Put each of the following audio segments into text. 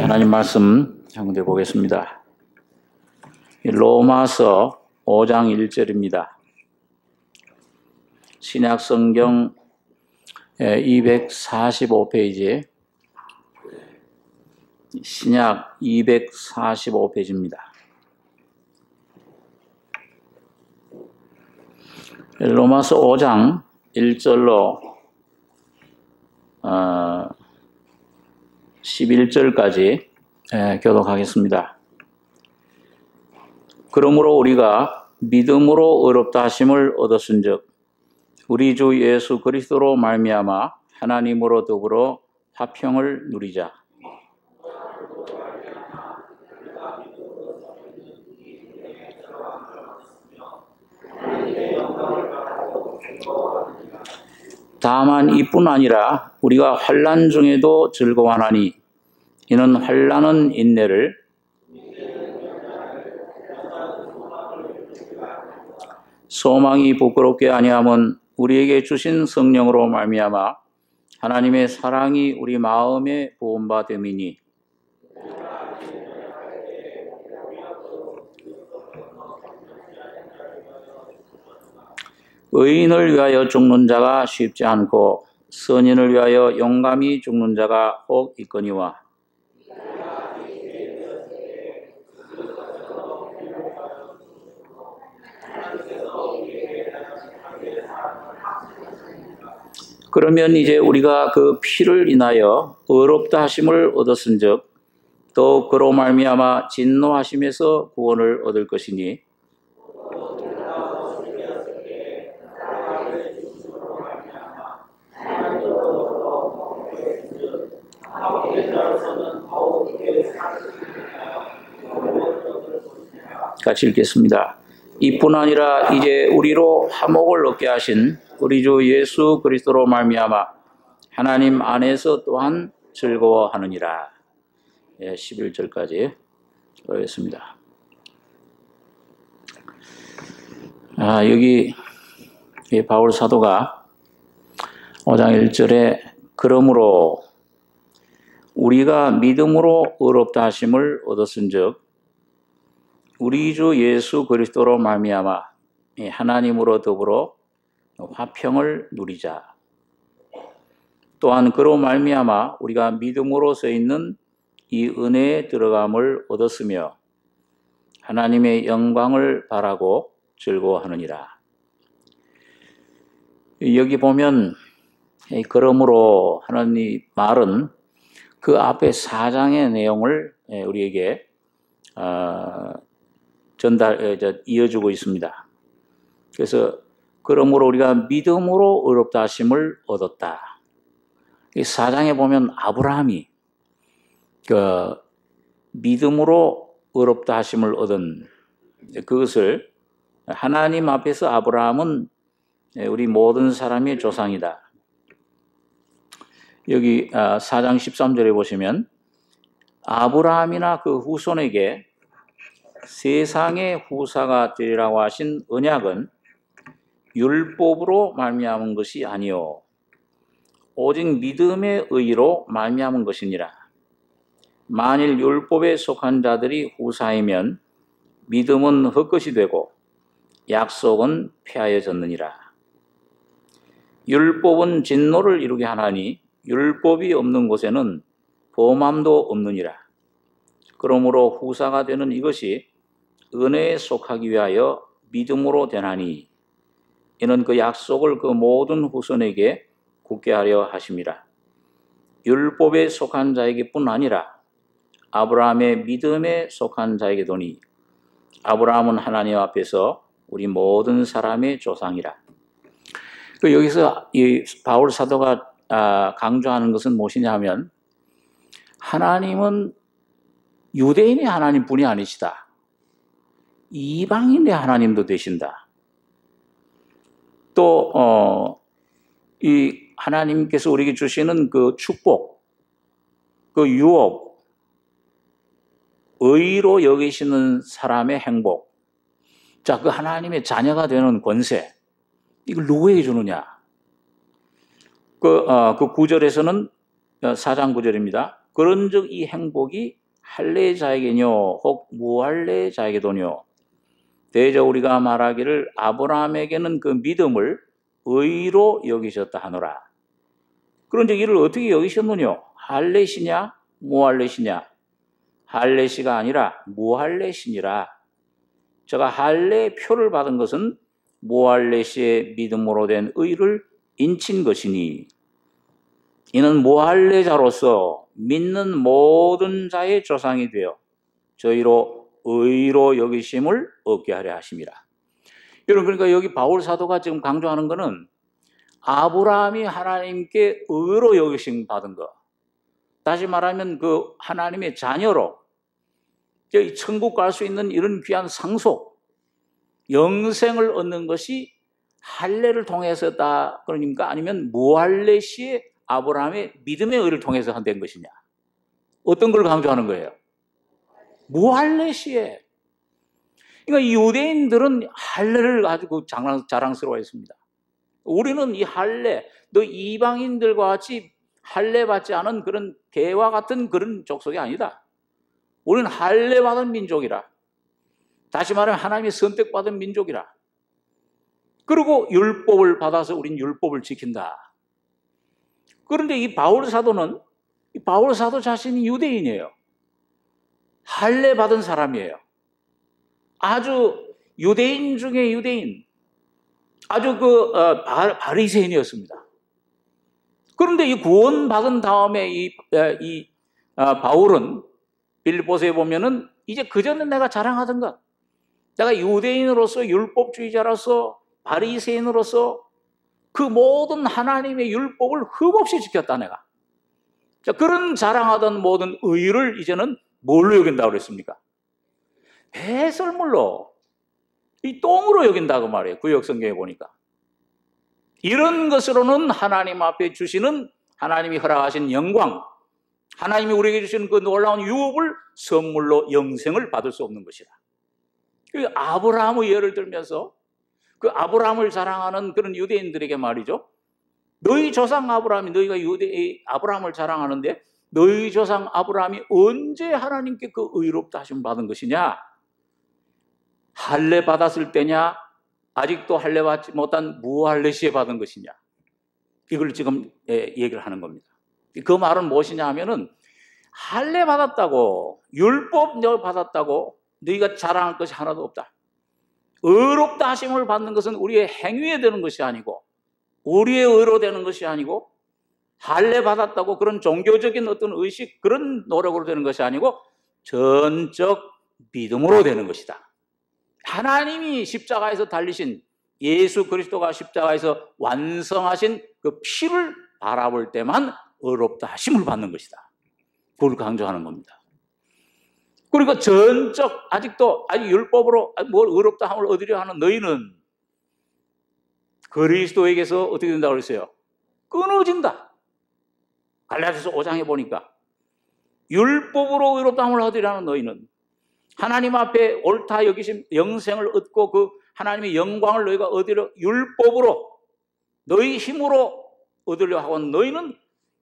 하나님 말씀 한번 보겠습니다. 로마서 5장 1절입니다. 신약 성경 245페이지, 신약 245페이지입니다. 로마서 5장 1절로 11절까지 교독하겠습니다. 그러므로 우리가 믿음으로 의롭다 하심을 얻었은즉 우리 주 예수 그리스도로 말미암아 하나님으로 더불어 화평을 누리자. 다만 이뿐 아니라 우리가 환난 중에도 즐거워하나니 이는 환난은 인내를, 소망이 부끄럽게 아니함은 우리에게 주신 성령으로 말미암아 하나님의 사랑이 우리 마음에 부음바 됨이니 의인을 위하여 죽는 자가 쉽지 않고 선인을 위하여 용감히 죽는 자가 혹 있거니와 그러면 이제 우리가 그 피를 인하여 의롭다 하심을 얻었은즉 또 그로 말미암아 진노하심에서 구원을 얻을 것이니 같이 읽겠습니다. 이뿐 아니라 이제 우리로 화목을 얻게 하신 우리 주 예수 그리스도로 말미암아 하나님 안에서 또한 즐거워하느니라. 11절까지 읽겠습니다. 여기 바울 사도가 5장 1절에 그러므로 우리가 믿음으로 의롭다 하심을 얻었은즉 우리 주 예수 그리스도로 말미암아 하나님으로 더불어 화평을 누리자. 또한 그로 말미암아 우리가 믿음으로 서 있는 이 은혜에 들어감을 얻었으며 하나님의 영광을 바라고 즐거워하느니라. 여기 보면 그러므로 하는 말은 그 앞에 4장의 내용을 우리에게 이어주고 있습니다. 그래서 그러므로 우리가 믿음으로 의롭다 하심을 얻었다. 이 4장에 보면 아브라함이 그 믿음으로 의롭다 하심을 얻은 그것을 하나님 앞에서 아브라함은 우리 모든 사람의 조상이다. 여기 4장 13절에 보시면 아브라함이나 그 후손에게 세상의 후사가 되리라고 하신 언약은 율법으로 말미암은 것이 아니요 오직 믿음의 의로 말미암은 것이니라. 만일 율법에 속한 자들이 후사이면 믿음은 헛것이 되고 약속은 폐하여졌느니라. 율법은 진노를 이루게 하나니 율법이 없는 곳에는 범함도 없느니라. 그러므로 후사가 되는 이것이 은혜에 속하기 위하여 믿음으로 되나니 이는 그 약속을 그 모든 후손에게 굳게 하려 하심이라. 율법에 속한 자에게뿐 아니라 아브라함의 믿음에 속한 자에게도니 아브라함은 하나님 앞에서 우리 모든 사람의 조상이라. 여기서 이 바울 사도가 강조하는 것은 무엇이냐 하면 하나님은 유대인의 하나님뿐이 아니시다. 이방인의 하나님도 되신다. 또 이 하나님께서 우리에게 주시는 그 축복, 그 유업, 의로 여기시는 사람의 행복, 자, 그 하나님의 자녀가 되는 권세, 이걸 누구에게 주느냐? 그 9절에서는 4장 9절입니다. 그런즉 이 행복이 할례자에게뇨 혹 무할례자에게도뇨. 대저 우리가 말하기를 아브라함에게는 그 믿음을 의로 여기셨다 하노라. 그런즉 이를 어떻게 여기셨느뇨? 할례시냐 무할례시냐? 할례시가 아니라 무할례시니라. 제가 할례의 표를 받은 것은 무할례시의 믿음으로 된 의를 인친 것이니 이는 무할례자로서 믿는 모든 자의 조상이 되어 저희로 의로 여기심을 얻게 하려 하심이라. 여러분, 그러니까 여기 바울 사도가 지금 강조하는 것은 아브라함이 하나님께 의로 여기심 받은 것, 다시 말하면 그 하나님의 자녀로 천국 갈 수 있는 이런 귀한 상속, 영생을 얻는 것이 할례를 통해서다 그러니까 아니면 무할례시의 아브라함의 믿음의 의를 통해서 된 것이냐? 어떤 걸 강조하는 거예요? 무할례시에. 그러니까 유대인들은 할례를 아주 자랑스러워했습니다. 우리는 이 할례, 너 이방인들과 같이 할례 받지 않은 그런 개와 같은 그런 족속이 아니다. 우리는 할례 받은 민족이라. 다시 말하면 하나님의 선택받은 민족이라. 그리고 율법을 받아서 우린 율법을 지킨다. 그런데 이 바울 사도는 바울 사도 자신이 유대인이에요. 할례 받은 사람이에요. 아주 유대인 중에 유대인, 아주 바리새인이었습니다. 그런데 이 구원 받은 다음에 바울은 빌립보서에 보면은 이제 그전에 내가 자랑하던 것, 내가 유대인으로서 율법주의자로서 바리새인으로서 그 모든 하나님의 율법을 흠없이 지켰다 내가. 자, 그런 자랑하던 모든 의를 이제는 뭘로 여긴다고 그랬습니까? 배설물로, 이 똥으로 여긴다고 말해요. 구역성경에 보니까. 이런 것으로는 하나님 앞에 주시는 하나님이 허락하신 영광, 하나님이 우리에게 주시는 그 놀라운 유업을 선물로 영생을 받을 수 없는 것이다. 그 아브라함의 예를 들면서 그 아브라함을 자랑하는 그런 유대인들에게 말이죠. 너희 조상 아브라함이 너희가 아브라함을 자랑하는데 너희 조상 아브라함이 언제 하나님께 그 의롭다 하심을 받은 것이냐? 할례 받았을 때냐? 아직도 할례 받지 못한 무할례시에 받은 것이냐? 이걸 지금 얘기를 하는 겁니다. 그 말은 무엇이냐 하면은 할례 받았다고, 율법 받았다고 너희가 자랑할 것이 하나도 없다. 의롭다 하심을 받는 것은 우리의 행위에 되는 것이 아니고, 우리의 의로 되는 것이 아니고, 할례 받았다고 그런 종교적인 어떤 의식, 그런 노력으로 되는 것이 아니고 전적 믿음으로 되는 것이다. 하나님이 십자가에서 달리신, 예수 그리스도가 십자가에서 완성하신 그 피를 바라볼 때만 의롭다 하심을 받는 것이다. 그걸 강조하는 겁니다. 그리고 전적 아직도 율법으로 뭘 의롭다 함을 얻으려 하는 너희는 그리스도에게서 어떻게 된다고 그랬어요? 끊어진다. 갈라디아서 5장에 보니까 율법으로 의롭다 함을 얻으려 하는 너희는 하나님 앞에 옳다 여기심 영생을 얻고 그 하나님의 영광을 너희가 얻으려 율법으로 너희 힘으로 얻으려 하고 너희는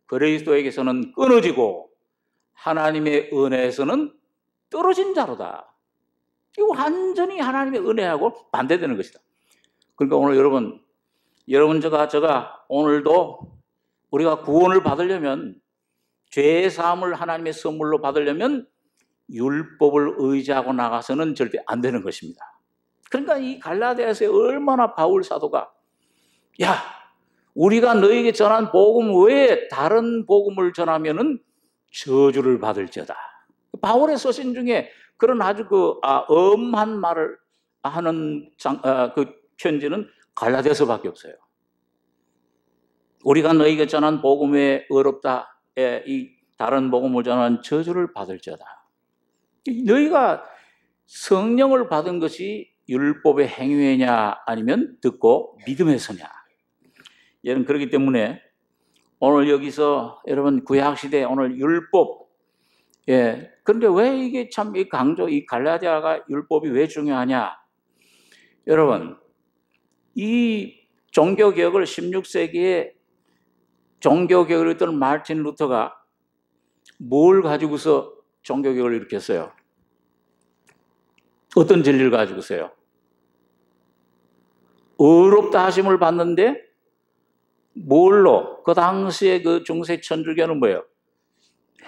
그리스도에게서는 끊어지고 하나님의 은혜에서는 떨어진 자로다. 이거 완전히 하나님의 은혜하고 반대되는 것이다. 그러니까 오늘 여러분 제가 오늘도 우리가 구원을 받으려면, 죄 사함을 하나님의 선물로 받으려면 율법을 의지하고 나가서는 절대 안 되는 것입니다. 그러니까 이 갈라디아서에 얼마나 바울 사도가 우리가 너에게 전한 복음 외에 다른 복음을 전하면은 저주를 받을지어다. 바울의 서신 중에 그런 아주 엄한 말을 하는 그 편지는 갈라디아서밖에 없어요. 우리가 너에게 전한 복음 외에 의롭다, 이 다른 복음을 전한 저주를 받을지어다. 너희가 성령을 받은 것이 율법의 행위냐 아니면 듣고 믿음에서냐. 여러분, 그렇기 때문에 오늘 여기서 여러분 구약시대 오늘 율법, 그런데 왜 이게 참 이 갈라디아가 율법이 왜 중요하냐? 여러분, 이 종교개혁을 16세기에 종교개혁을 했던 마르틴 루터가 뭘 가지고서 종교개혁을 일으켰어요? 어떤 진리를 가지고서요? 의롭다 하심을 받는데 뭘로? 그 당시에 그 중세 천주교는 뭐예요?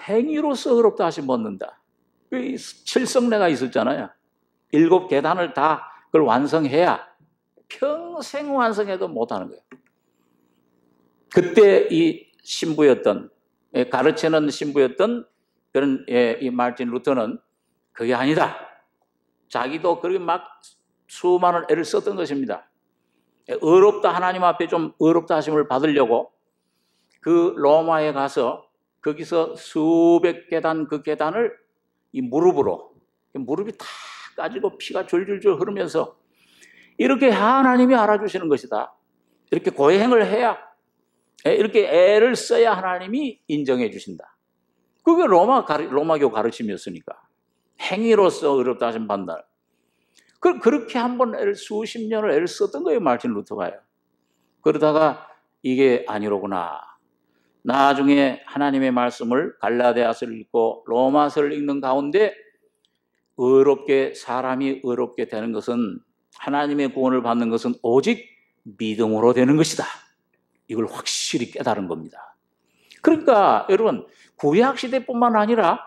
행위로서 의롭다 하심 받는다. 그 칠성례가 있었잖아요. 7계단을 다 그걸 완성해야 평생 완성해도 못하는 거예요. 그때 이 신부였던, 가르치는 신부였던 그런 이 마르틴 루터는 그게 아니다. 자기도 그렇게 막 수많은 애를 썼던 것입니다. 의롭다, 하나님 앞에 좀 의롭다 하심을 받으려고 그 로마에 가서 거기서 수백 계단 그 계단을 이 무릎이 다 까지고 피가 줄줄줄 흐르면서 이렇게 하나님이 알아주시는 것이다. 이렇게 고행을 해야, 이렇게 애를 써야 하나님이 인정해 주신다. 그게 로마교 가르침이었으니까. 행위로서 의롭다 하심 받는다. 그렇게 한번 수십 년을 애를 썼던 거예요, 마르틴 루터가요. 그러다가 이게 아니로구나. 나중에 하나님의 말씀을 갈라디아서를 읽고 로마서를 읽는 가운데 사람이 의롭게 되는 것은, 하나님의 구원을 받는 것은 오직 믿음으로 되는 것이다. 이걸 확실히 깨달은 겁니다. 그러니까 여러분, 구약시대뿐만 아니라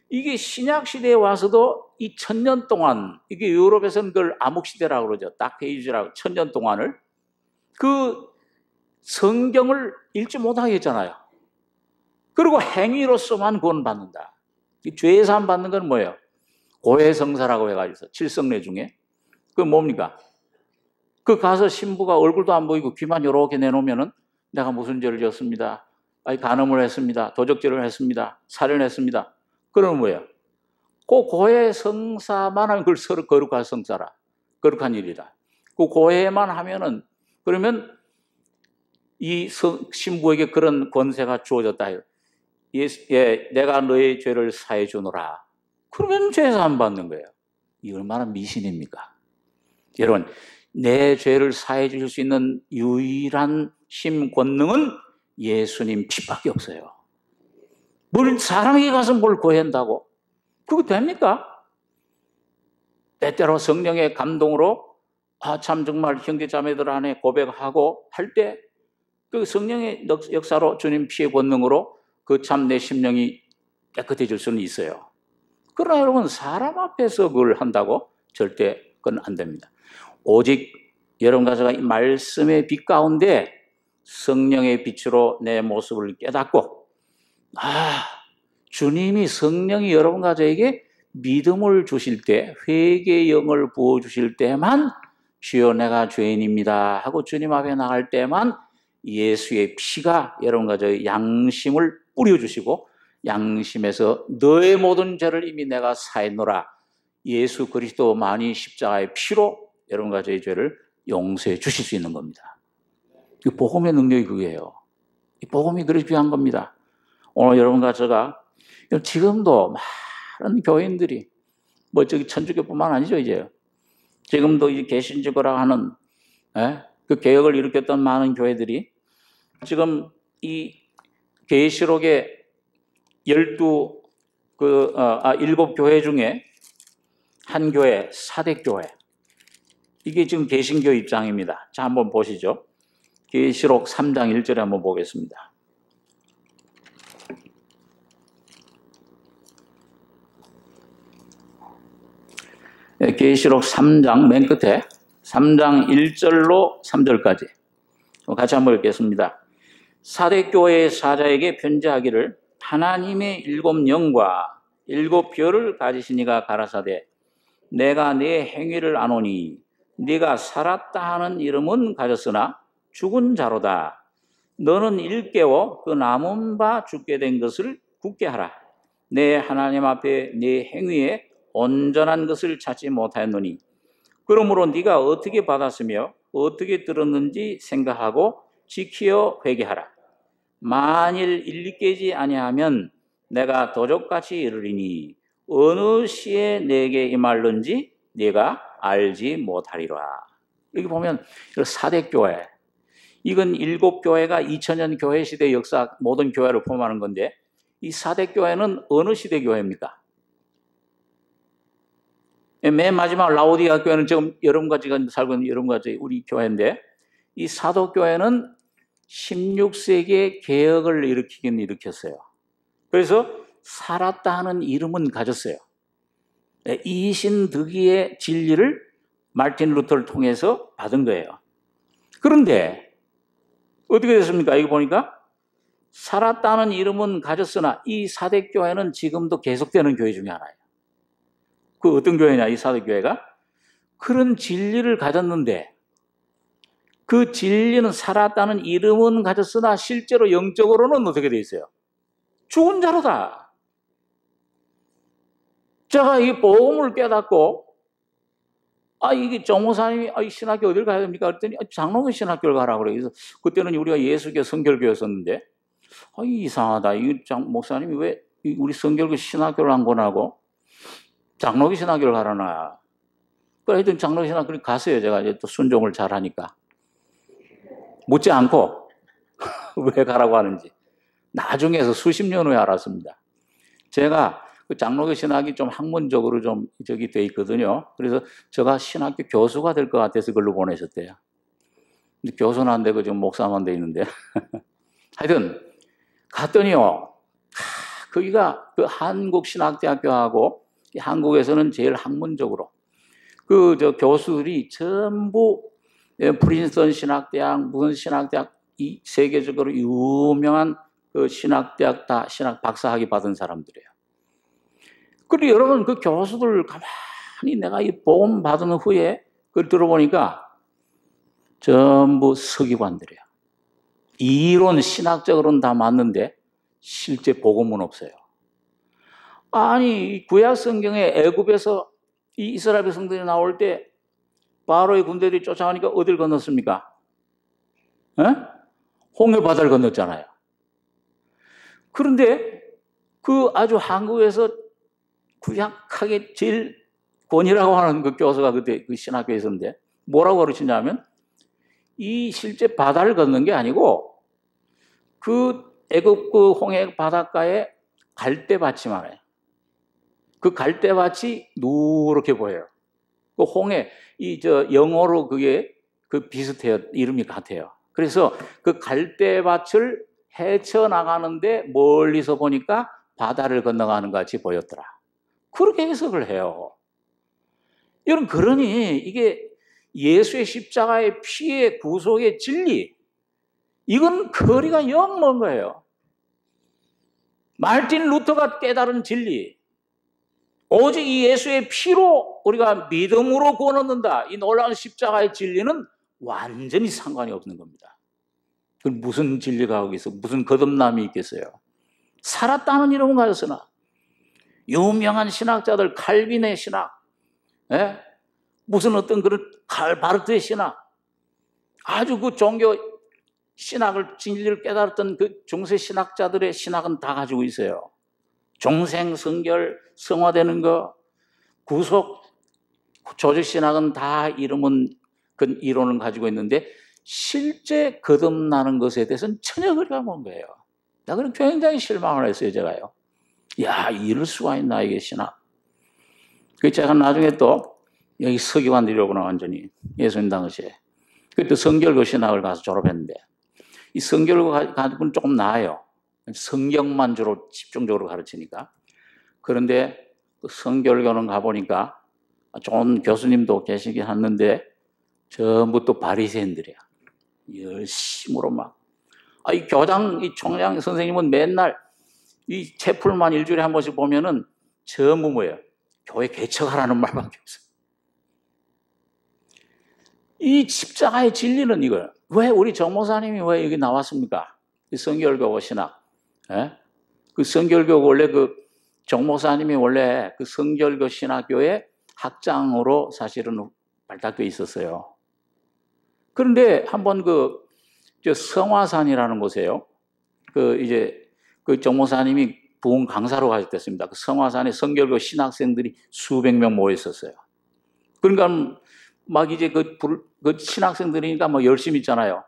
이게 신약시대에 와서도 이 1000년 동안, 이게 유럽에서는 그걸 암흑시대라고 그러죠. 다크에이지라고, 1000년 동안을 그 성경을 읽지 못하게 했잖아요. 그리고 행위로서만 구원받는다. 이 죄사함 받는 건 뭐예요? 고해성사라고 해가지고 칠성례 중에 그 뭡니까? 그 가서 신부가 얼굴도 안 보이고 귀만 이렇게 내놓으면은 내가 무슨 죄를 지었습니다. 간음을 했습니다. 도적질을 했습니다. 살인했습니다. 그러면 뭐예요? 그 고해성사만 하면 그걸 서로 거룩한 성사라. 거룩한 일이라. 그 고해만 하면은, 그러면 이 신부에게 그런 권세가 주어졌다. 내가 너의 죄를 사해 주노라. 그러면 죄사함 받는 거예요. 이 얼마나 미신입니까? 여러분, 내 죄를 사해 주실 수 있는 유일한 힘, 권능은 예수님 피밖에 없어요. 뭘 사람에게 가서 뭘 고한다고? 그거 됩니까? 때때로 성령의 감동으로 참 정말 형제자매들 안에 고백하고 할 때 그 성령의 역사로 주님 피의 권능으로 그 참 내 심령이 깨끗해질 수는 있어요. 그러나 여러분, 사람 앞에서 그걸 한다고? 절대 그건 안 됩니다. 오직 여러분과 제가 이 말씀의 빛 가운데 성령의 빛으로 내 모습을 깨닫고, 주님이, 성령이 여러분과 저에게 믿음을 주실 때, 회개의 영을 부어주실 때만, 주여 내가 죄인입니다 하고 주님 앞에 나갈 때만 예수의 피가 여러분과 저의 양심을 뿌려주시고, 양심에서 너의 모든 죄를 이미 내가 사했노라, 예수 그리스도만이 십자가의 피로 여러분과 저의 죄를 용서해 주실 수 있는 겁니다. 이 복음의 능력이 그거예요. 이 복음이 그렇게 귀한 겁니다. 오늘 여러분과 제가 지금도 많은 교인들이, 저기 천주교뿐만 아니죠, 이제. 지금도 이 개신교라 하는, 그 개혁을 일으켰던 많은 교회들이 지금 이 계시록의 7교회 중에 한 교회, 사대교회. 이게 지금 개신교 입장입니다. 자, 한번 보시죠. 계시록 3장 1절에 한번 보겠습니다. 계시록 3장 맨 끝에 3장 1절로 3절까지 같이 한번 읽겠습니다. 사대교회의 사자에게 편지하기를, 하나님의 7 영과 7 별을 가지신 이가 가라사대, 내가 네 행위를 아노니 네가 살았다 하는 이름은 가졌으나 죽은 자로다. 너는 일깨워 그 남은 바 죽게 된 것을 굳게 하라. 내 하나님 앞에 네 행위에 온전한 것을 찾지 못하였노니, 그러므로 네가 어떻게 받았으며 어떻게 들었는지 생각하고 지키어 회개하라. 만일 일리 깨지 아니하면 내가 도적같이 이르리니 어느 시에 내게 임할는지 네가 알지 못하리라. 여기 보면 사대교회, 이건 7 교회가 2000년 교회 시대 역사 모든 교회를 포함하는 건데, 이 사대교회는 어느 시대 교회입니까? 맨 마지막 라오디가 교회는 지금 여러분까지가 살고 있는 여러분까지 우리 교회인데, 이 사도교회는 16세기에 개혁을 일으키긴 일으켰어요. 그래서 살았다 하는 이름은 가졌어요. 이신득이의 진리를 마르틴 루터를 통해서 받은 거예요. 그런데 어떻게 됐습니까? 여기 보니까 살았다는 이름은 가졌으나 이 사대교회는 지금도 계속되는 교회 중에 하나예요. 그 어떤 교회냐, 이 사대교회가? 그런 진리를 가졌는데 그 진리는 살았다는 이름은 가졌으나 실제로 영적으로는 어떻게 돼 있어요? 죽은 자로다. 제가 이 복음을 깨닫고 이게 정목사님이 이 신학교 어딜 가야 됩니까? 그랬더니 장로교 신학교를 가라 그래요. 그래서 그때는 우리가 예수교 성결교였었는데 이상하다. 이 목사님이 왜 우리 성결교 신학교를 안 권하고 장로교 신학교를 가라나. 그래 하여튼 장로교 신학교를 갔어요. 제가 이제 또 순종을 잘하니까. 묻지 않고 왜 가라고 하는지 나중에서 수십 년 후에 알았습니다. 제가 그 장로교 신학이 좀 학문적으로 좀 저기 돼 있거든요. 그래서 제가 신학교 교수가 될 것 같아서 그걸로 보내셨대요. 근데 교수는 안 되고 지금 목사만 돼 있는데. 하여튼 갔더니요. 거기가 그 한국신학대학교하고 한국에서는 제일 학문적으로 저 교수들이 전부 프린스턴 신학대학, 무슨 신학대학, 이 세계적으로 유명한 그 신학대학 다 신학 박사학위 받은 사람들이에요. 그리고 여러분 그 교수들 가만히 내가 이 복음 받은 후에 그걸 들어보니까 전부 서기관들이에요. 이론 신학적으로는 다 맞는데 실제 복음은 없어요. 아니 구약 성경에 애굽에서 이 이스라엘 백성들이 나올 때 바로의 군대들이 쫓아가니까 어딜 건넜습니까? 홍해 바다를 건넜잖아요. 그런데 그 아주 한국에서 구약하게 제일 권위라고 하는 그 교수가 그때 그 신학교에 있었는데 뭐라고 가르치냐면 이 실제 바다를 걷는 게 아니고 그 애굽 그 홍해 바닷가에 갈대밭이만 해요. 그 갈대밭이 누렇게 보여요. 그 홍해 영어로 그게 그 비슷해요. 이름이 같아요. 그래서 그 갈대밭을 헤쳐나가는데 멀리서 보니까 바다를 건너가는 것 같이 보였더라. 그렇게 해석을 해요. 여러분, 그러니 이게 예수의 십자가의 피의 구속의 진리, 이건 거리가 영 먼 거예요. 마르틴 루터가 깨달은 진리, 오직 이 예수의 피로 우리가 믿음으로 구원 얻는다. 이 놀라운 십자가의 진리는 완전히 상관이 없는 겁니다. 그건 무슨 진리가 거기서 무슨 거듭남이 있겠어요? 살았다는 이름은 가졌으나 유명한 신학자들 칼빈의 신학, 무슨 어떤 그런 바르트의 신학, 아주 그 종교 신학을 진리를 깨달았던 그 중세 신학자들의 신학은 다 가지고 있어요. 종생, 성결, 성화되는 거, 구속, 조직 신학은 다 그 이론을 가지고 있는데 실제 거듭나는 것에 대해서는 전혀 거리가 먼 거예요. 나 그럼 굉장히 실망을 했어요, 제가요. 야, 이럴 수가 있나, 이게 신학. 그 제가 나중에 또 여기 서기관들이로구나, 완전히. 예수님 당시에. 그때 성결교 신학을 가서 졸업했는데, 이 성결교 가지고는 조금 나아요. 성경만 주로 집중적으로 가르치니까. 그런데 그 성결교는 가보니까 좋은 교수님도 계시긴 했는데 전부 또 바리새인들이야. 열심으로 막. 이 교장, 이 총장 선생님은 맨날 이 채플만 일주일에 한 번씩 보면은 전부 뭐예요? 교회 개척하라는 말밖에 없어요. 이 십자가의 진리는 이거예요. 왜 우리 정 목사님이 왜 여기 나왔습니까? 이 성결교 신학. 그 성결교 원래 정 목사님이 원래 그 성결교 신학교의 학장으로 사실은 발탁돼 있었어요. 그런데 한번 성화산이라는 곳에요. 정 목사님이 부흥 강사로 가셨댔습니다. 그 성화산에 성결교 신학생들이 수백 명 모여 있었어요. 그러니까 막 이제 그 신학생들이니까 뭐 열심히 있잖아요.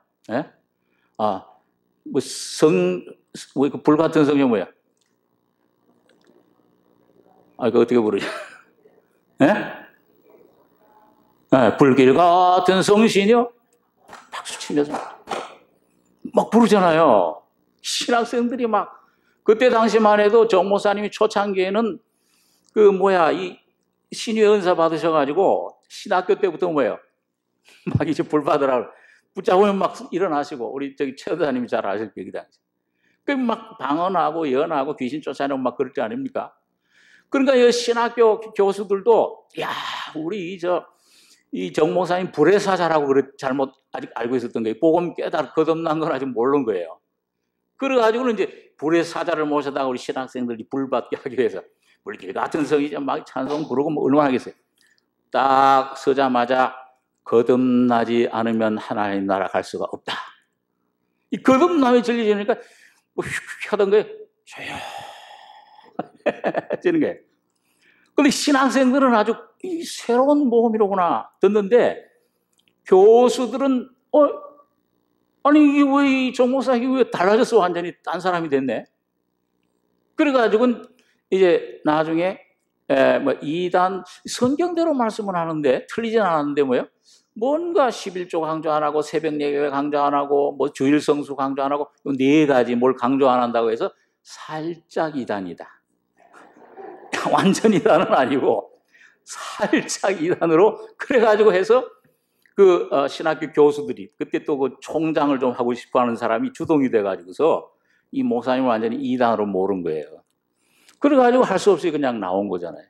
불 같은 성경 뭐야? 아, 그 어떻게 부르죠? 예? 예, 불길 같은 성신이요? 박수 치면서 막 부르잖아요. 신학생들이 막, 그때 당시만 해도 정 목사님이 초창기에는 이 신유의 은사 받으셔가지고 신학교 때부터 막 이제 불 받으라고 붙잡으면 막 일어나시고, 우리 저기 최도사님이 잘 아실 거예요, 그 당시. 막 방언하고 연하고 귀신 쫓아내고 막 그럴 때 아닙니까? 그러니까 이 신학교 교수들도, 야, 우리 이 정목사님 불의 사자라고 잘못 아직 알고 있었던 거예요. 복음 거듭난 건 아직 모르는 거예요. 그래가지고는 이제 불의 사자를 모셔다가 우리 신학생들이 불 받게 하기 위해서 물길 같은 성이죠. 막 찬송 부르고 뭐 얼마나 하겠어요. 딱 서자마자 거듭나지 않으면 하나님 나라 갈 수가 없다. 이 거듭남의 진리 지니까 뭐 휙휙 하던 거예요. 조용해지는 거예요. 근데 신학생들은 아주 이 새로운 복음이로구나 듣는데, 교수들은 아니 이게 왜 이 정목사 이게 왜 달라졌어? 완전히 딴 사람이 됐네. 그래가지고 이제 나중에 이단 성경대로 말씀을 하는데 틀리진 않았는데 뭔가 11조 강조 안 하고 새벽 예배 강조 안 하고 뭐 주일 성수 강조 안 하고 네 가지 뭘 강조 안 한다고 해서 살짝 이단이다. 완전 이단은 아니고 살짝 이단으로 그래가지고 해서 신학교 교수들이 그때 또 그 총장을 좀 하고 싶어 하는 사람이 주동이 돼가지고서 이 목사님을 완전히 이단으로 모른 거예요. 그래가지고 할 수 없이 그냥 나온 거잖아요.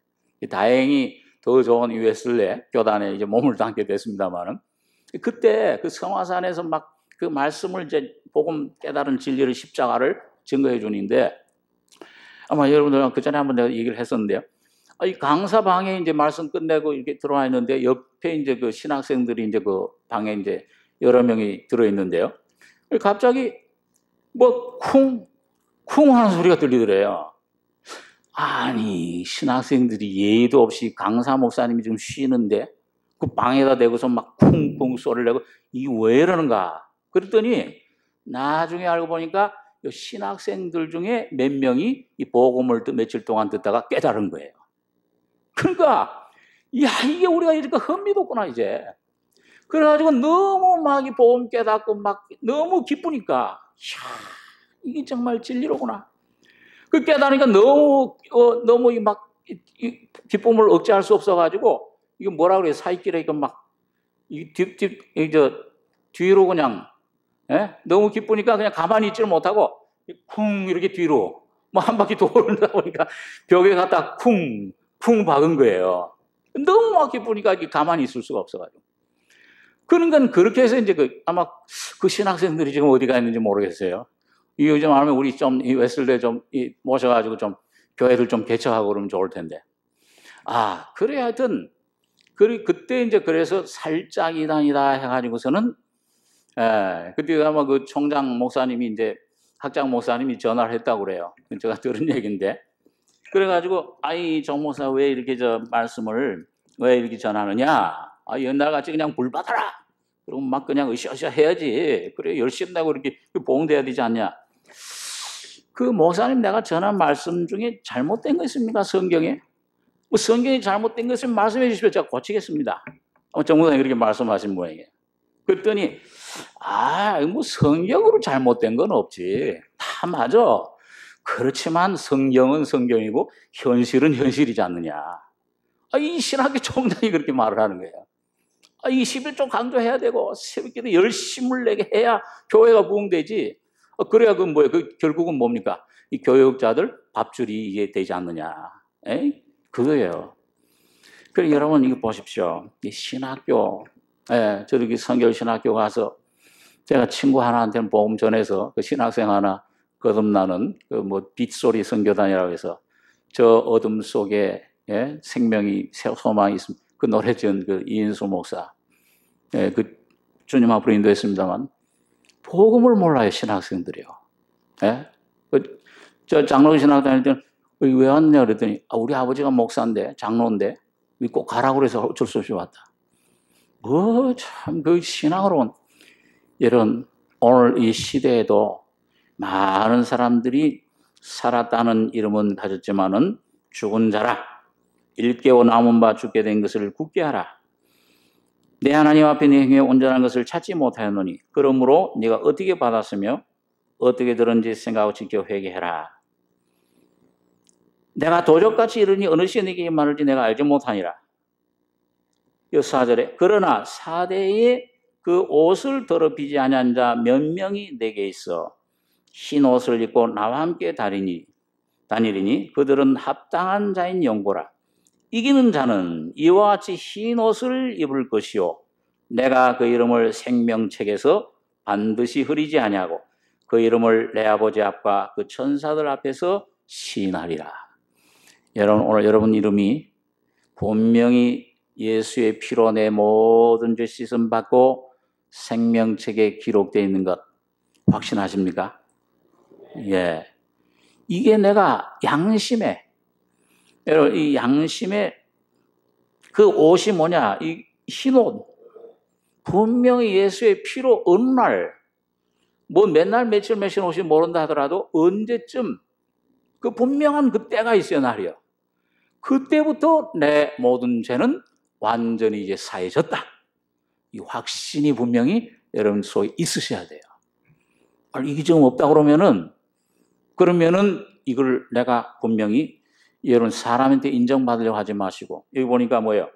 다행히 더 좋은 웨슬레 교단에 이제 몸을 담게 됐습니다만은, 그때 그 성화산에서 막 그 말씀을 이제 복음 깨달은 진리를 십자가를 증거해 주는데, 아마 여러분들 그 전에 한번 내가 얘기를 했었는데요. 이 강사방에 이제 말씀 끝내고 이렇게 들어와 있는데 옆에 이제 그 신학생들이 이제 그 방에 이제 여러 명이 들어 있는데요. 갑자기 뭐 쿵 하는 소리가 들리더래요. 아니, 신학생들이 예의도 없이 강사 목사님이 좀 쉬는데 그 방에다 대고서 막 쿵쿵 소리를 내고 이게 왜 이러는가? 그랬더니 나중에 알고 보니까 신학생들 중에 몇 명이 이 복음을 며칠 동안 듣다가 깨달은 거예요. 그러니까 야, 이게 우리가 이렇게 흥미롭구나 이제. 그래가지고 너무 막 이 복음 깨닫고 막 너무 기쁘니까, 이야, 이게 정말 진리로구나. 그 깨달으니까 너무 막 기쁨을 억제할 수 없어가지고, 이거 뭐라 그래요? 사이길에 이거 막 뒤로 그냥, 너무 기쁘니까 그냥 가만히 있지를 못하고 쿵 이렇게 뒤로 뭐 한 바퀴 돌다 보니까 벽에 갖다 쿵 박은 거예요. 너무 막 기쁘니까 가만히 있을 수가 없어가지고. 그러니까 그렇게 해서 이제 아마 그 신학생들이 지금 어디가 있는지 모르겠어요. 요즘 아마 우리 좀 이 웨슬레 좀 모셔가지고 좀 교회를 좀 개척하고 그러면 좋을 텐데. 그래 하여튼 그때 이제 그래서 살짝 이단이다 해가지고서는, 그때 아마 그 총장 목사님이 이제 학장 목사님이 전화를 했다고 그래요. 제가 들은 얘기인데. 그래가지고 정 목사 왜 이렇게 말씀을 왜 이렇게 전하느냐? 옛날같이 그냥 불 받아라. 그리고 막 그냥 으쌰으쌰 해야지. 그래 열심히 내고 이렇게 보응돼야 되지 않냐? 그 목사님 내가 전한 말씀 중에 잘못된 거 있습니까? 성경에? 뭐 성경이 잘못된 것을 말씀해 주시면 제가 고치겠습니다. 정 목사님 그렇게 말씀하신 모양이에요. 그랬더니 뭐 성경으로 잘못된 건 없지. 다 맞아. 그렇지만 성경은 성경이고 현실은 현실이지 않느냐. 이 신학교 총장이 그렇게 말을 하는 거예요. 이 11조 강조해야 되고 새벽기도 열심을 내게 해야 교회가 부흥되지. 그래야 결국은 뭡니까? 이 교육자들 밥줄이 이게 되지 않느냐. 그거예요. 그래 여러분 이거 보십시오. 이 신학교, 저기 성결 신학교 가서 제가 친구 하나한테는 복음 전해서 그 신학생 하나 거듭나는 빛소리 선교단이라고 해서 저 어둠 속에 생명이 소망이 있습니다. 그 노래 지은 그 이인수 목사, 그 주님 앞으로 인도했습니다만 복음을 몰라요 신학생들이요. 저 장로 신학 다닐 때는 왜 왔냐 그랬더니 우리 아버지가 목사인데 장로인데 꼭 가라고 그래서 어쩔 수 없이 왔다. 참 그 신앙으로는 이런 오늘 이 시대에도 많은 사람들이 살았다는 이름은 가졌지만은 죽은 자라 일깨워 남은 바 죽게 된 것을 굳게 하라. 내 하나님 앞에 네 행위에 온전한 것을 찾지 못하였노니 그러므로 네가 어떻게 받았으며 어떻게 들은지 생각하고 지켜 회개해라. 내가 도적같이 이르니 어느 시에 네게 말을지 내가 알지 못하니라. 이 4절에 그러나 사대에 그 옷을 더럽히지 아니한 자 몇 명이 내게 있어 흰 옷을 입고 나와 함께 다니리니 그들은 합당한 자인 영고라. 이기는 자는 이와 같이 흰 옷을 입을 것이요 내가 그 이름을 생명책에서 반드시 흐리지 아니하고 그 이름을 내 아버지 앞과 그 천사들 앞에서 시인하리라. 여러분, 오늘 여러분 이름이 분명히 예수의 피로 내 모든 죄 씻음 받고 생명책에 기록되어 있는 것 확신하십니까? 예. 이게 내가 양심에, 여러분, 이 양심에 그 옷이 뭐냐? 이 흰 옷. 분명히 예수의 피로 어느 날, 뭐 맨날 며칠 옷이 모른다 하더라도 언제쯤 그 분명한 그 때가 있어요, 날이요. 그때부터 내 모든 죄는 완전히 이제 사해졌다. 이 확신이 분명히 여러분 속에 있으셔야 돼요. 이게 좀 없다 그러면은 이걸 내가 분명히 여러분 사람한테 인정받으려고 하지 마시고 여기 보니까 뭐예요?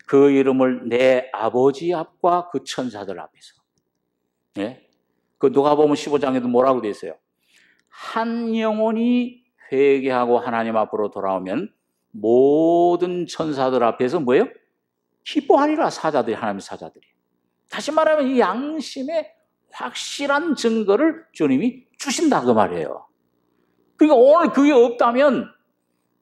그 이름을 내 아버지 앞과 그 천사들 앞에서. 예? 그 누가복음 15장에도 뭐라고 돼 있어요? 한 영혼이 회개하고 하나님 앞으로 돌아오면 모든 천사들 앞에서 뭐예요? 기뻐하리라. 사자들이, 하나님의 사자들이. 다시 말하면 이 양심의 확실한 증거를 주님이 주신다 그 말이에요. 그러니까 오늘 그게 없다면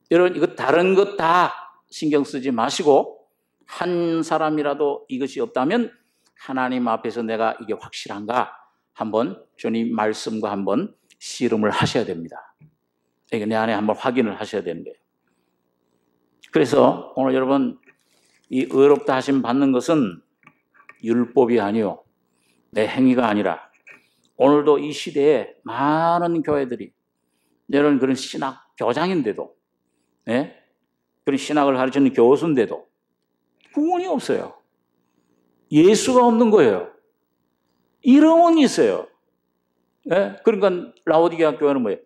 여러분 이거 다른 것 다 신경 쓰지 마시고 한 사람이라도 이것이 없다면 하나님 앞에서 내가 이게 확실한가 한번 주님 말씀과 한번 씨름을 하셔야 됩니다. 이게 내 안에 한번 확인을 하셔야 되는 거예요. 그래서 오늘 여러분 이 의롭다 하심 받는 것은 율법이 아니요 내 행위가 아니라 오늘도 이 시대에 많은 교회들이 여러분 그런 신학 교장인데도 예? 그런 신학을 가르치는 교수인데도 구원이 없어요. 예수가 없는 거예요. 이름은 있어요. 예? 그러니까 라오디게아 교회는 뭐예요?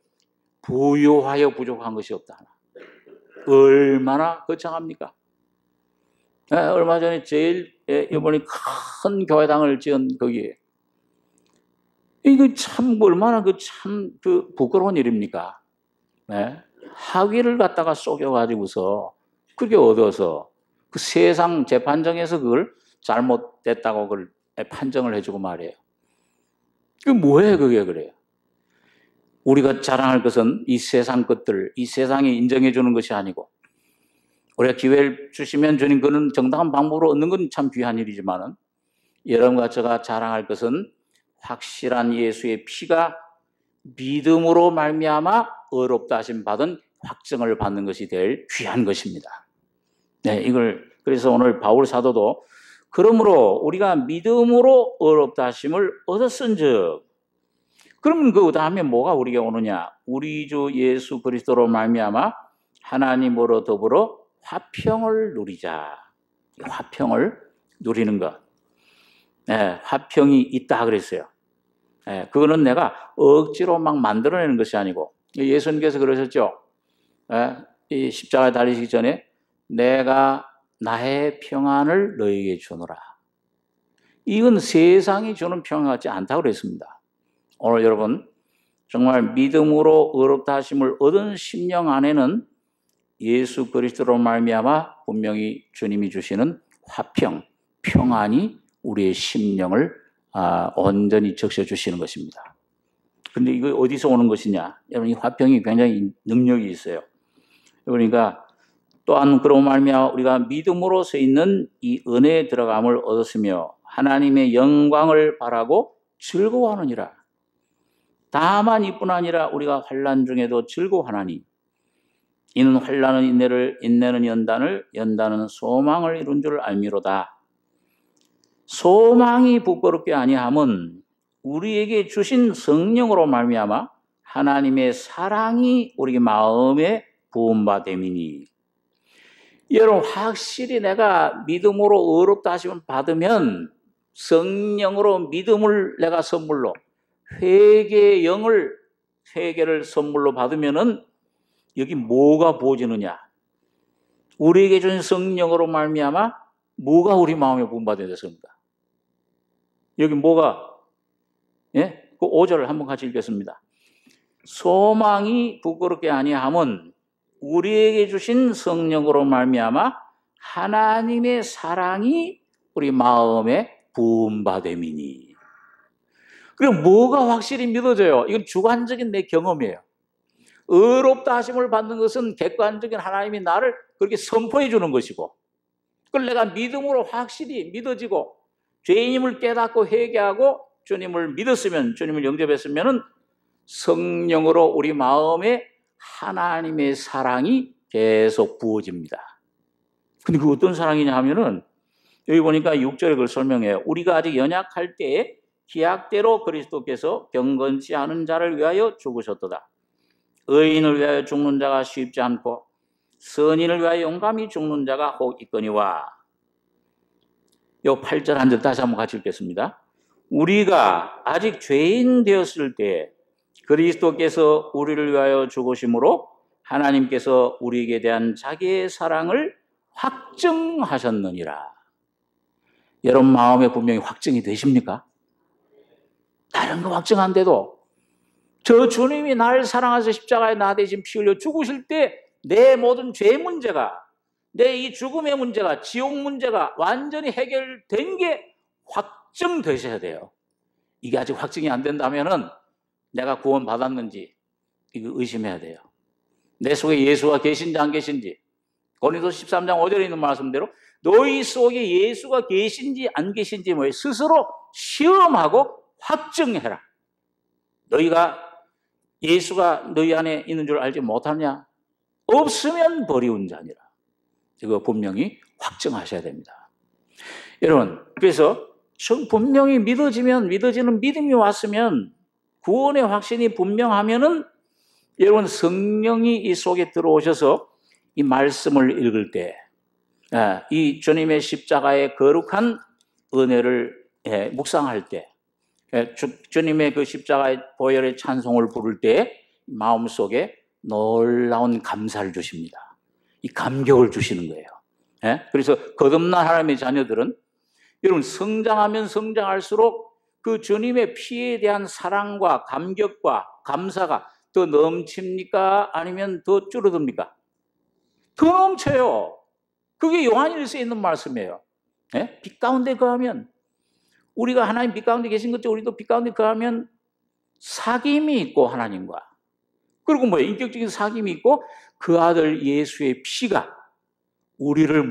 부요하여 부족한 것이 없다. 얼마나 거창합니까? 예, 얼마 전에 제일 이번에 큰 교회당을 지은 거기에 이거 참 얼마나 그 부끄러운 일입니까? 예? 학위를 갖다가 속여가지고서 그렇게 얻어서 그 세상 재판정에서 그걸 잘못됐다고 그걸 판정을 해주고 말이에요. 그 뭐예요, 그게 그래요? 우리가 자랑할 것은 이 세상 것들, 이 세상이 인정해 주는 것이 아니고 우리가 기회를 주시면 주님 그는 정당한 방법으로 얻는 건 참 귀한 일이지만은 여러분과 제가 자랑할 것은 확실한 예수의 피가 믿음으로 말미암아 의롭다 하심 받은 확증을 받는 것이 될 귀한 것입니다. 네, 이걸 그래서 오늘 바울 사도도 그러므로 우리가 믿음으로 의롭다 하심을 얻었은즉 그러면 그 다음에 뭐가 우리에게 오느냐? 우리 주 예수 그리스도로 말미암아 하나님으로 더불어 화평을 누리자. 화평을 누리는 것. 네, 화평이 있다 그랬어요. 네, 그거는 내가 억지로 막 만들어내는 것이 아니고 예수님께서 그러셨죠. 네, 이 십자가에 달리시기 전에 내가 나의 평안을 너에게 주노라. 이건 세상이 주는 평안 같지 않다고 그랬습니다. 오늘 여러분 정말 믿음으로 의롭다 하심을 얻은 심령 안에는 예수 그리스도로 말미암아 분명히 주님이 주시는 화평, 평안이 우리의 심령을 온전히 적셔주시는 것입니다. 그런데 이거 어디서 오는 것이냐? 여러분 이 화평이 굉장히 능력이 있어요. 그러니까 또한 그로 말미암아 우리가 믿음으로서 있는 이 은혜에 들어감을 얻었으며 하나님의 영광을 바라고 즐거워하느니라. 다만 이뿐 아니라 우리가 환난 중에도 즐거워하나니 이는 환난은 인내는 연단은 소망을 이룬 줄 알미로다. 소망이 부끄럽게 아니함은 우리에게 주신 성령으로 말미암아 하나님의 사랑이 우리 마음에 부음바 됨이니 여러분, 확실히 내가 믿음으로 의롭다 하심을 받으면 성령으로 믿음을 내가 선물로 회개의 영을 회개를 선물로 받으면은 여기 뭐가 부어지느냐? 우리에게 준 성령으로 말미암아 뭐가 우리 마음에 부음받아야 됐습니까? 여기 뭐가? 예? 그 5절을 한번 같이 읽겠습니다. 소망이 부끄럽게 아니함은 우리에게 주신 성령으로 말미암아 하나님의 사랑이 우리 마음에 부음받음이니. 그럼 뭐가 확실히 믿어져요? 이건 주관적인 내 경험이에요. 의롭다 하심을 받는 것은 객관적인 하나님이 나를 그렇게 선포해 주는 것이고, 그걸 내가 믿음으로 확실히 믿어지고 죄인임을 깨닫고 회개하고 주님을 믿었으면, 주님을 영접했으면 성령으로 우리 마음에 하나님의 사랑이 계속 부어집니다. 근데 그 어떤 사랑이냐 하면은 여기 보니까 6절에 그걸 설명해요. 우리가 아직 연약할 때에 기약대로 그리스도께서 경건치 않은 자를 위하여 죽으셨도다. 의인을 위하여 죽는 자가 쉽지 않고 선인을 위하여 용감히 죽는 자가 혹 있거니와. 이 8절 한 절 다시 한번 같이 읽겠습니다. 우리가 아직 죄인 되었을 때 그리스도께서 우리를 위하여 죽으심으로 하나님께서 우리에게 대한 자기의 사랑을 확증하셨느니라. 여러분 마음에 분명히 확증이 되십니까? 다른 거 확증 안 돼도 저 주님이 나를 사랑하셔서 십자가에 나 대신 피 흘려 죽으실 때 내 모든 죄 문제가, 내 이 죽음의 문제가, 지옥 문제가 완전히 해결된 게 확증되셔야 돼요. 이게 아직 확증이 안 된다면은 내가 구원 받았는지 이거 의심해야 돼요. 내 속에 예수가 계신지 안 계신지. 고린도서 13장 5절에 있는 말씀대로 너희 속에 예수가 계신지 안 계신지 스스로 시험하고 확증해라. 너희가 예수가 너희 안에 있는 줄 알지 못하냐? 없으면 버리운 자니라. 이거 분명히 확증하셔야 됩니다. 여러분, 그래서 분명히 믿어지는 믿음이 왔으면, 구원의 확신이 분명하면은 여러분 성령이 이 속에 들어오셔서 이 말씀을 읽을 때, 이 주님의 십자가의 거룩한 은혜를 묵상할 때, 주님의 그 십자가의 보혈의 찬송을 부를 때 마음속에 놀라운 감사를 주십니다. 이 감격을 주시는 거예요. 그래서 거듭난 하나님의 자녀들은 여러분 성장하면 성장할수록 그 주님의 피에 대한 사랑과 감격과 감사가 더 넘칩니까? 아니면 더 줄어듭니까? 더 넘쳐요. 그게 요한일서에 있는 말씀이에요. 빛 가운데 거하면, 우리가 하나님 빛 가운데 계신 것처럼 우리도 빛 가운데 거하면 사귐이 있고 하나님과, 그리고 인격적인 사귐이 있고 그 아들 예수의 피가 우리를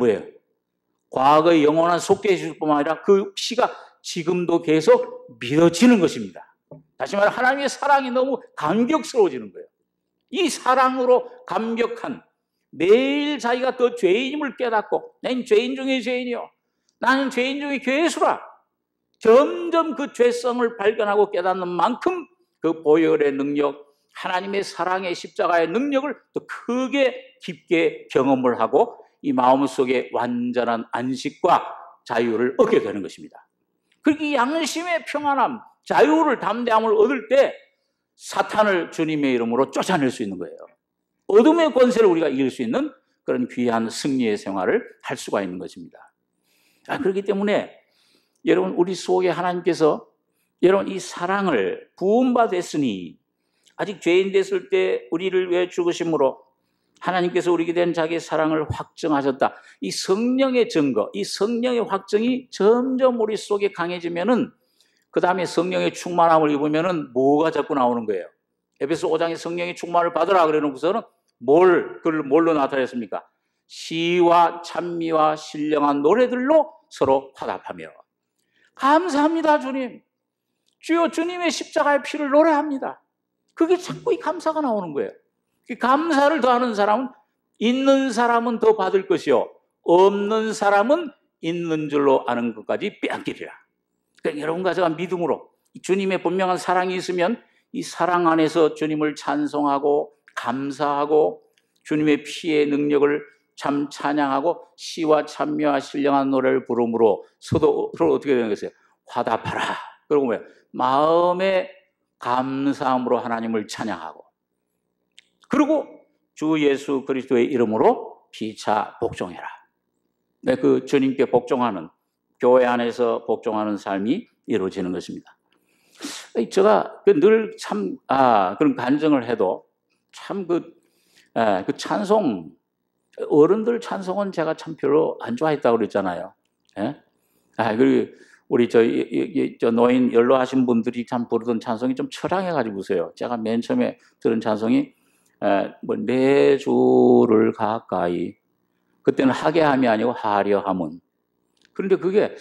과거의 영원한 속죄 해줄 뿐만 아니라 그 피가 지금도 계속 믿어지는 것입니다. 다시 말해 하나님의 사랑이 너무 감격스러워지는 거예요. 이 사랑으로 감격한, 매일 자기가 그 죄인임을 깨닫고 난 죄인 중에 죄인이요, 나는 죄인 중에 괴수라, 점점 그 죄성을 발견하고 깨닫는 만큼 그 보혈의 능력, 하나님의 사랑의 십자가의 능력을 더 크게 깊게 경험을 하고 이 마음속에 완전한 안식과 자유를 얻게 되는 것입니다. 그렇게 양심의 평안함, 자유를, 담대함을 얻을 때 사탄을 주님의 이름으로 쫓아낼 수 있는 거예요. 어둠의 권세를 우리가 이길 수 있는 그런 귀한 승리의 생활을 할 수가 있는 것입니다. 그렇기 때문에 여러분 우리 속에 하나님께서 여러분 이 사랑을 부음받았으니, 아직 죄인 됐을 때 우리를 위해 죽으심으로 하나님께서 우리에게 대한 자기의 사랑을 확증하셨다. 이 성령의 증거, 이 성령의 확증이 점점 우리 속에 강해지면은 그 다음에 성령의 충만함을 입으면은 뭐가 자꾸 나오는 거예요. 에베소 5장에 성령의 충만을 받으라 그래놓고서는 그걸 뭘로 나타냈습니까? 시와 찬미와 신령한 노래들로 서로 화답하며 감사합니다 주님, 주여 주님의 십자가의 피를 노래합니다. 그게 자꾸 이 감사가 나오는 거예요. 그 감사를 더하는 사람은, 있는 사람은 더 받을 것이요 없는 사람은 있는 줄로 아는 것까지 빼앗기리라. 그러니까 여러분과 제가 믿음으로 주님의 분명한 사랑이 있으면 이 사랑 안에서 주님을 찬송하고 감사하고 주님의 피의 능력을 참 찬양하고 시와 찬미와 신령한 노래를 부름으로 서로 어떻게 되는 것이에요? 화답하라. 그리고 왜? 마음의 감사함으로 하나님을 찬양하고, 그리고 주 예수 그리스도의 이름으로 피차 복종해라. 네, 그 주님께 복종하는, 교회 안에서 복종하는 삶이 이루어지는 것입니다. 제가 늘 참 그런 간증을 해도 참 그 찬송, 어른들 찬송은 제가 참 별로 안 좋아했다고 그랬잖아요. 예? 그리고 우리 저 노인 연로하신 분들이 참 부르던 찬송이 좀 처량해가지고서요. 제가 맨 처음에 들은 찬송이 뭐 내 주를 가까이, 그때는 하게함이 아니고 하려함은. 그런데 그게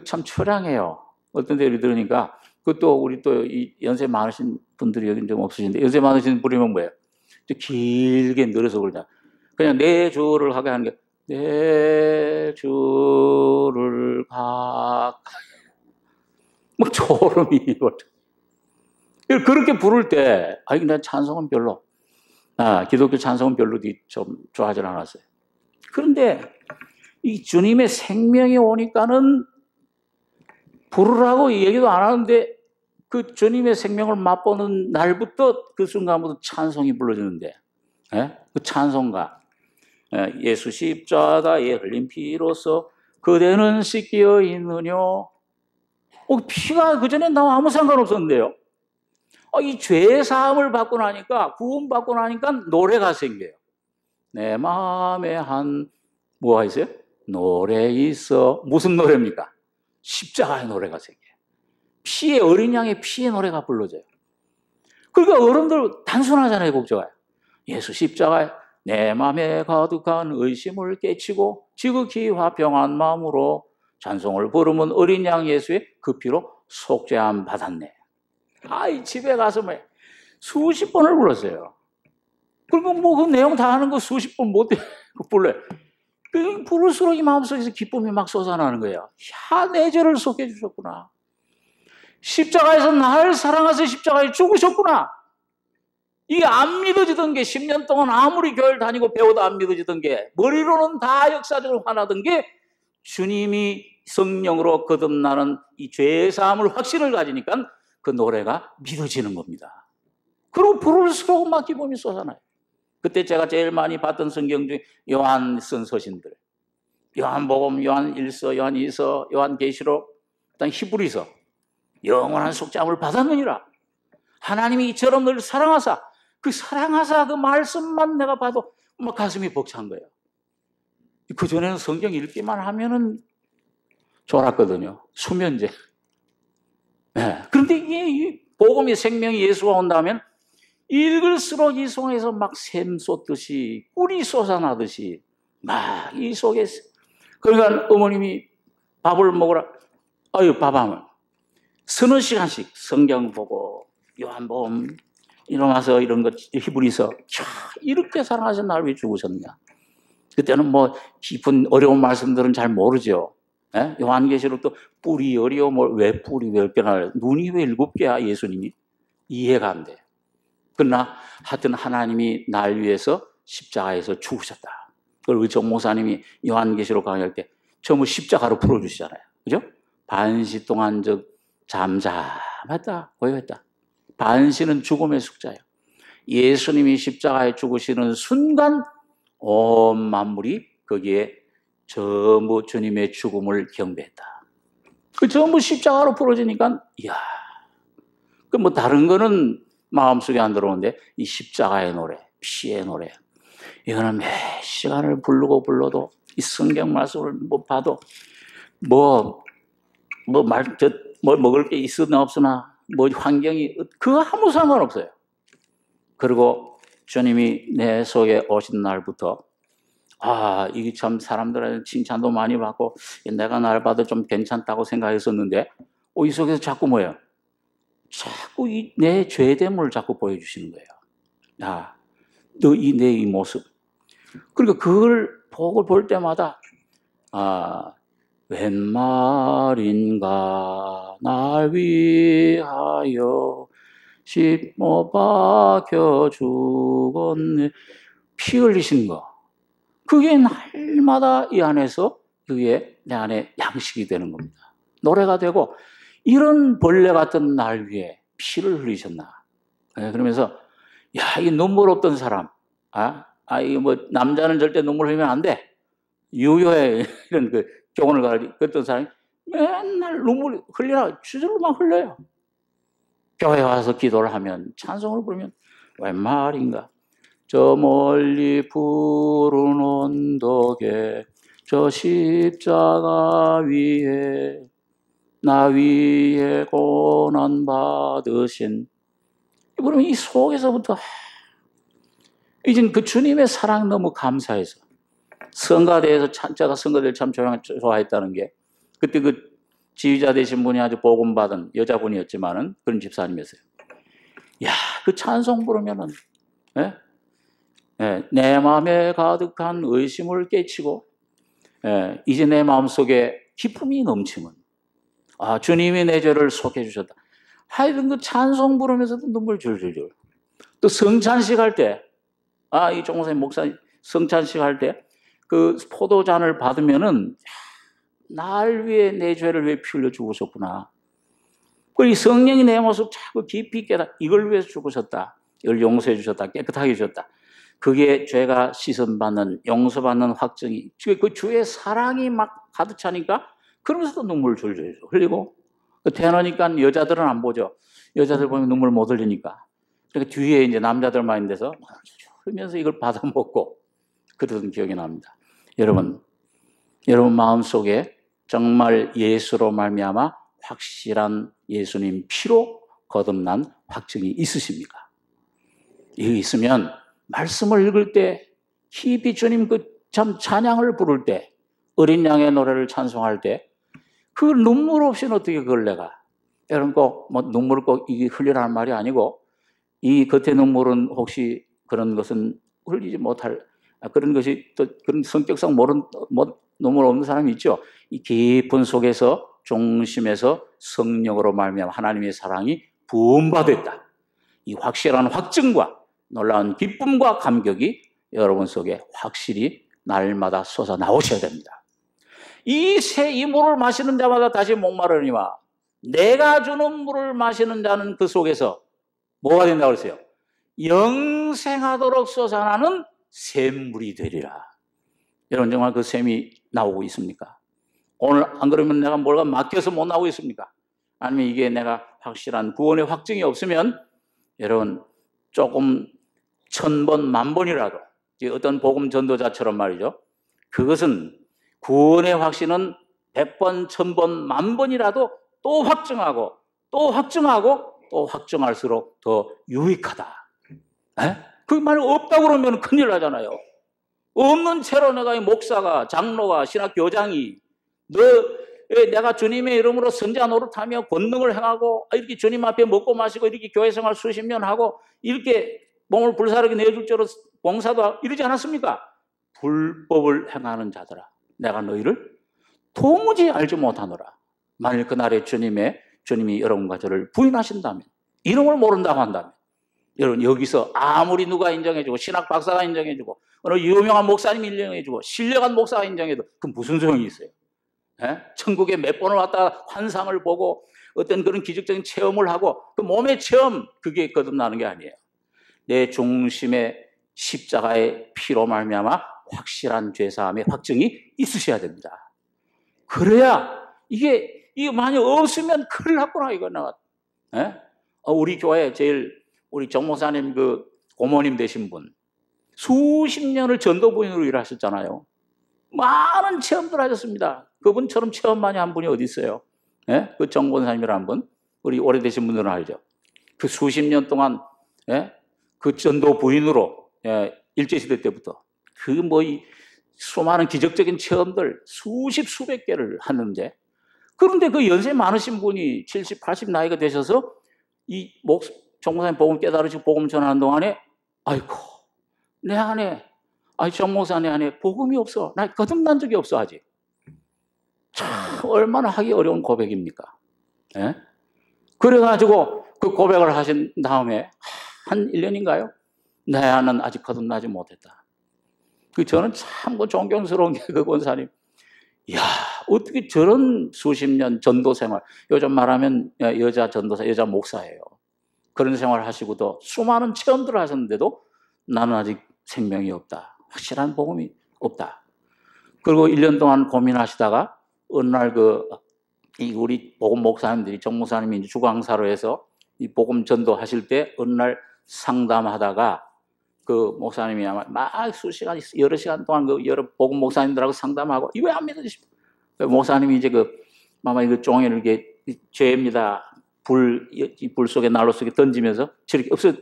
참 처량해요. 어떤 데 들으니까, 그것도 우리 또 이 연세 많으신 분들이 여기 좀 없으신데, 연세 많으신 분이면 뭐예요? 길게 늘어서 그러자. 그냥 내 주를 하게 하는 게, 내 주를 가까이. 뭐 소름이. 그렇게 부를 때, 난 찬송은 별로, 기독교 찬송은 별로 좀 좋아하지 않았어요. 그런데 이 주님의 생명이 오니까는 부르라고 얘기도 안 하는데, 그 주님의 생명을 맛보는 날부터, 그 순간부터 찬송이 불러지는데, 그 찬송가, 예수 십자가에 흘린 피로써 그대는 씻겨 있느뇨. 피가 그전엔 나와 아무 상관없었는데요. 이 죄 사함을 받고 나니까, 구원 받고 나니까 노래가 생겨요. 내 마음에 뭐가 있어요? 노래 있어. 무슨 노래입니까? 십자가의 노래가 생겨요. 피의, 어린 양의 피의 노래가 불러져요. 그러니까 어른들 단순하잖아요, 복잡해요. 예수 십자가에 내 마음에 가득한 의심을 깨치고 지극히 화평한 마음으로 찬송을 부르면 어린 양 예수의 그 피로 속죄함 받았네. 집에 가서 수십 번을 불렀어요. 그리고 그 내용 다 아는 거 수십 번 못 불러요. 부를수록 이 마음속에서 기쁨이 막 솟아나는 거예요. 내 죄를 속해 주셨구나. 십자가에서 나를 사랑하셔서 십자가에 죽으셨구나. 이게 안 믿어지던 게, 10년 동안 아무리 교회를 다니고 배워도 안 믿어지던 게, 머리로는 다 역사적으로 화나던 게, 주님이 성령으로 거듭나는 이 죄의 사함을 확신을 가지니까 그 노래가 믿어지는 겁니다. 그리고 부를수록 막 기쁨이 쏟아나요. 그때 제가 제일 많이 봤던 성경 중에 요한 쓴 서신들, 요한복음, 요한 1서, 요한 2서, 요한 계시록, 그다음 히브리서, 영원한 속죄함을 받았느니라. 하나님이 이처럼 늘 사랑하사, 그 말씀만 내가 봐도 막 가슴이 벅찬 거예요. 그전에는 성경 읽기만 하면은 졸았거든요. 수면제. 그런데 이게 복음의 생명이 예수가 온다면 읽을수록 이 속에서 막 샘 쏟듯이, 꿀이 솟아나듯이 막 이 속에. 그러니까 어머님이 밥을 먹으라, 밥하면 서너 시간씩 성경 보고 요한복음 이러면서 이런 것, 히브리서, 이렇게 사랑하신 나를 왜 죽으셨느냐. 그때는 뭐 깊은 어려운 말씀들은 잘 모르죠. 요한계시록도 뿔이 어려워, 왜 뿔이 왜 10개나, 눈이 왜 7개야 예수님이, 이해가 안 돼. 그러나 하여튼 하나님이 날 위해서 십자가에서 죽으셨다. 그걸 우리 정 목사님이 요한계시록 강의할 때 전부 십자가로 풀어주시잖아요. 그죠? 반시 동안 잠잠했다, 고요했다. 반시는 죽음의 숙자예요. 예수님이 십자가에 죽으시는 순간 온 만물이 거기에 전부 주님의 죽음을 경배했다. 그 전부 십자가로 풀어지니까, 다른 거는 마음속에 안 들어오는데, 이 십자가의 노래, 피의 노래, 이거는 매 시간을 불러도, 이 성경 말씀을 봐도, 먹을 게 있으나 없으나, 환경이, 그거 아무 상관없어요. 그리고 주님이 내 속에 오신 날부터, 이게 참 사람들한테 칭찬도 많이 받고, 내가 날 봐도 좀 괜찮다고 생각했었는데, 이 속에서 자꾸 뭐예요? 자꾸 내 죄됨을 자꾸 보여주시는 거예요. 내 이 모습. 그러니까 그걸 복을 볼 때마다, 웬 말인가 날 위하여 못 박혀 죽었네. 피 흘리신 거. 그게 날마다 이 안에서 그게 내 안에 양식이 되는 겁니다. 노래가 되고 이런 벌레 같은 날 위에 피를 흘리셨나. 그러면서 야, 이 눈물 없던 사람, 이거 뭐 남자는 절대 눈물 흘리면 안 돼. 유효해 이런 그 교훈을 가르쳤던 사람이 맨날 눈물 흘리라 주절로만 흘려요. 교회 와서 기도를 하면 찬송을 부르면 웬 말인가. 저 멀리 푸른 언덕에 저 십자가 위에 나 위에 고난 받으신. 그러면 이 속에서부터 이젠 그 주님의 사랑 너무 감사해서 성가대에서 제가 성가대를 참 좋아했다는 게 그때 그 지휘자 되신 분이 아주 복음받은 여자분이었지만은 그런 집사님이었어요. 야, 그 찬송 부르면은 내 마음에 가득한 의심을 깨치고 이제 내 마음속에 기쁨이 넘치면 주님이 내 죄를 속해 주셨다. 하여튼 그 찬송 부르면서도 눈물 줄줄줄. 또 성찬식 할 때 이 종목사님 목사님 성찬식 할 때 그 포도잔을 받으면은 날 위해 내 죄를 왜 피 흘려 죽으셨구나. 그리고 성령이 내 모습 자꾸 깊이 깨닫 이걸 위해서 죽으셨다. 이걸 용서해 주셨다. 깨끗하게 해주셨다. 그게 죄가 씻음받는 용서받는 확증이 그 주의 사랑이 막 가득 차니까 그러면서도 눈물 줄줄 흘리고 태어나니까 여자들은 안 보죠. 여자들 보면 눈물 못 흘리니까. 그러니까 뒤에 이제 남자들만 있는데서 흘리면서 이걸 받아먹고 그러던 기억이 납니다. 여러분 마음속에 정말 예수로 말미암아 확실한 예수님 피로 거듭난 확증이 있으십니까? 이거 있으면 말씀을 읽을 때 깊이 주님 그 참 찬양을 부를 때 어린 양의 노래를 찬송할 때 그 눈물 없이는 어떻게 그걸 내가 여러분 꼭 뭐 눈물을 꼭 이게 흘리라는 말이 아니고 이 겉에 눈물은 혹시 그런 것은 흘리지 못할 그런 것이 또 그런 성격상 눈물 없는 사람이 있죠. 이 깊은 속에서 중심에서 성령으로 말미암아 하나님의 사랑이 부음받았다. 이 확실한 확증과 놀라운 기쁨과 감격이 여러분 속에 확실히 날마다 솟아 나오셔야 됩니다. 이 물을 마시는 자마다 다시 목마르니와 내가 주는 물을 마시는 자는 그 속에서 뭐가 된다고 그랬어요? 영생하도록 솟아나는 샘물이 되리라. 여러분 정말 그 샘이 나오고 있습니까? 오늘 안 그러면 내가 뭐가 막혀서 못 나오고 있습니까? 아니면 이게 내가 확실한 구원의 확증이 없으면 여러분 조금 1000번, 10,000번이라도 어떤 복음 전도자처럼 말이죠. 그것은 구원의 확신은 100번, 1000번, 10,000번이라도 또 확증하고 또 확증하고 또 확증할수록 더 유익하다. 그 말이 없다고 그러면 큰일 나잖아요. 없는 채로 내가 이 목사가 장로가 신학교장이 내가 주님의 이름으로 선자 노릇하며 권능을 행하고 이렇게 주님 앞에 먹고 마시고 이렇게 교회 생활 수십 년 하고 이렇게 몸을 불사르게 내줄 줄로 봉사도 하고 이러지 않았습니까? 불법을 행하는 자들아 내가 너희를 도무지 알지 못하노라. 만일 그날에 주님이 여러분과 저를 부인하신다면 이름을 모른다고 한다면 여러분 여기서 아무리 누가 인정해주고 신학 박사가 인정해주고 어느 유명한 목사님이 인정해주고 신령한 목사가 인정해도 그 무슨 소용이 있어요? 천국에 몇 번을 왔다가 환상을 보고 어떤 그런 기적적인 체험을 하고 그 몸의 체험 그게 거듭나는 게 아니에요. 내 중심에 십자가의 피로 말미암아 확실한 죄사함의 확증이 있으셔야 됩니다. 그래야 이게 만약 없으면 큰일 났구나 이거 나와. 우리 교회 우리 정 목사님 그 고모님 되신 분 수십 년을 전도부인으로 일하셨잖아요. 많은 체험들 하셨습니다. 그분처럼 체험 많이 한 분이 어디 있어요? 그 정 권사님이라는 분, 우리 오래되신 분들은 알죠. 그 수십 년 동안 그 전도 부인으로 일제시대 때부터 그 수많은 기적적인 체험들 수백 개를 하는데 그런데 그 연세 많으신 분이 70, 80 나이가 되셔서 이 정목사님 복음 깨달으시고 복음 전하는 동안에 아이고 내 안에 정목사 내 안에 복음이 없어. 나 거듭난 적이 없어 아직. 참 얼마나 하기 어려운 고백입니까? 그래가지고 그 고백을 하신 다음에 한 1년인가요? 내 안은 아직 거듭나지 못했다. 저는 참 존경스러운 게 그 권사님. 이야, 어떻게 저런 수십 년 전도 생활, 요즘 말하면 여자 전도사, 여자 목사예요. 그런 생활을 하시고도 수많은 체험들을 하셨는데도 나는 아직 생명이 없다. 확실한 복음이 없다. 그리고 1년 동안 고민하시다가 어느 날 우리 복음 목사님들이 정 목사님이 이제 주강사로 해서 이 복음 전도하실 때 어느 날 상담하다가 그 목사님이 아마 막 수시간, 여러 시간 동안 여러 복음 목사님들하고 상담하고 왜 안 믿으십니까? 목사님이 이제 이거 종이를 이렇게 죄입니다. 불 속에 난로 속에 던지면서 저렇게 없어.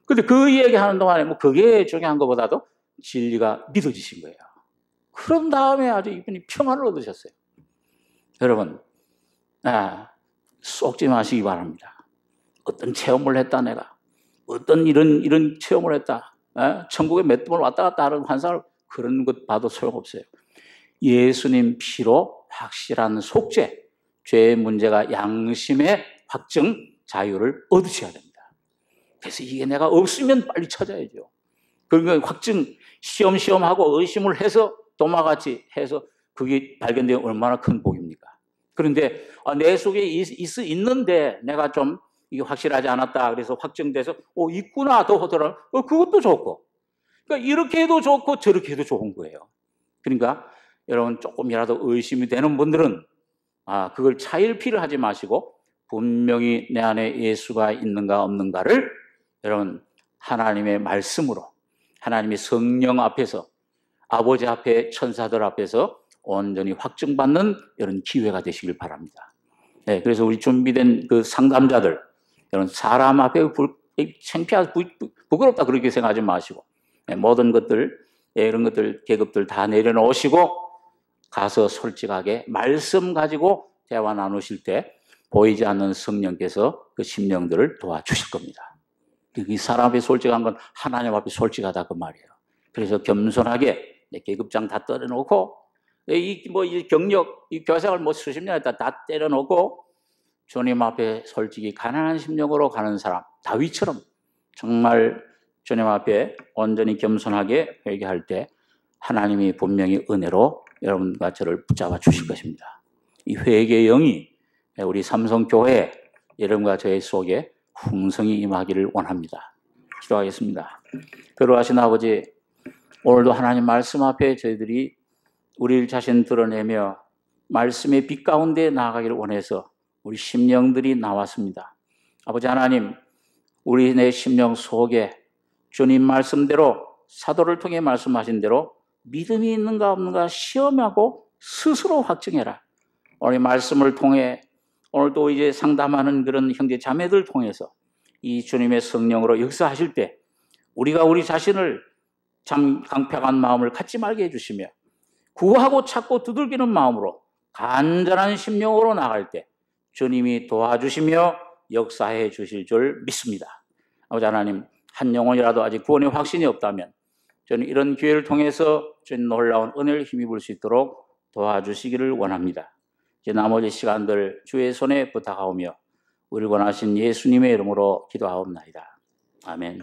근데 그 얘기 하는 동안에 그게 중요한 것보다도 진리가 믿어지신 거예요. 그런 다음에 아주 이분이 평안을 얻으셨어요. 여러분, 속지 마시기 바랍니다. 어떤 체험을 했다, 내가. 어떤 이런 체험을 했다. 천국에 몇 번을 왔다 갔다 하는 환상을, 그런 것 봐도 소용없어요. 예수님 피로 확실한 속죄, 죄의 문제가 양심의 확증, 자유를 얻으셔야 됩니다. 그래서 이게 내가 없으면 빨리 찾아야죠. 그러니까 확증, 시험하고 의심을 해서 도마같이 해서 그게 발견되면 얼마나 큰 복입니까? 그런데 내 속에 있는데 내가 좀 이게 확실하지 않았다. 그래서 확정돼서 있구나 더 하더라도 그것도 좋고, 그러니까 이렇게 해도 좋고 저렇게 해도 좋은 거예요. 그러니까 여러분 조금이라도 의심이 되는 분들은 그걸 차일피를 하지 마시고 분명히 내 안에 예수가 있는가 없는가를 여러분 하나님의 말씀으로, 하나님의 성령 앞에서, 아버지 앞에, 천사들 앞에서 온전히 확증받는 이런 기회가 되시길 바랍니다. 네, 그래서 우리 준비된 그 상담자들, 여러분 사람 앞에 창피하고 부끄럽다 그렇게 생각하지 마시고, 모든 것들, 이런 것들, 계급들 다 내려놓으시고 가서 솔직하게 말씀 가지고 대화 나누실 때 보이지 않는 성령께서 그 심령들을 도와주실 겁니다. 이 사람 앞에 솔직한 건 하나님 앞에 솔직하다 그 말이에요. 그래서 겸손하게 계급장 다 떨어놓고 이 경력, 이 교생을 수십 년 했다 다 때려놓고 주님 앞에 솔직히 가난한 심령으로 가는 사람, 다윗처럼 정말 주님 앞에 온전히 겸손하게 회개할 때 하나님이 분명히 은혜로 여러분과 저를 붙잡아 주실 것입니다. 이 회개의 영이 우리 삼성교회 여러분과 저의 속에 풍성히 임하기를 원합니다. 기도하겠습니다. 거룩하신 아버지, 오늘도 하나님 말씀 앞에 저희들이 우리 자신 드러내며 말씀의 빛 가운데 나아가기를 원해서 우리 심령들이 나왔습니다. 아버지 하나님, 우리 내 심령 속에 주님 말씀대로, 사도를 통해 말씀하신 대로 믿음이 있는가 없는가 시험하고 스스로 확증해라. 오늘 말씀을 통해 오늘도 이제 상담하는 그런 형제 자매들 통해서 이 주님의 성령으로 역사하실 때 우리가 우리 자신을 참 강팍한 마음을 갖지 말게 해주시며 구하고 찾고 두들기는 마음으로 간절한 심령으로 나갈 때 주님이 도와주시며 역사해 주실 줄 믿습니다. 아버지 하나님, 한 영혼이라도 아직 구원의 확신이 없다면 저는 이런 기회를 통해서 주님 놀라운 은혜를 힘입을 수 있도록 도와주시기를 원합니다. 이제 나머지 시간들 주의 손에 부탁하오며 우리 원하신 예수님의 이름으로 기도하옵나이다. 아멘.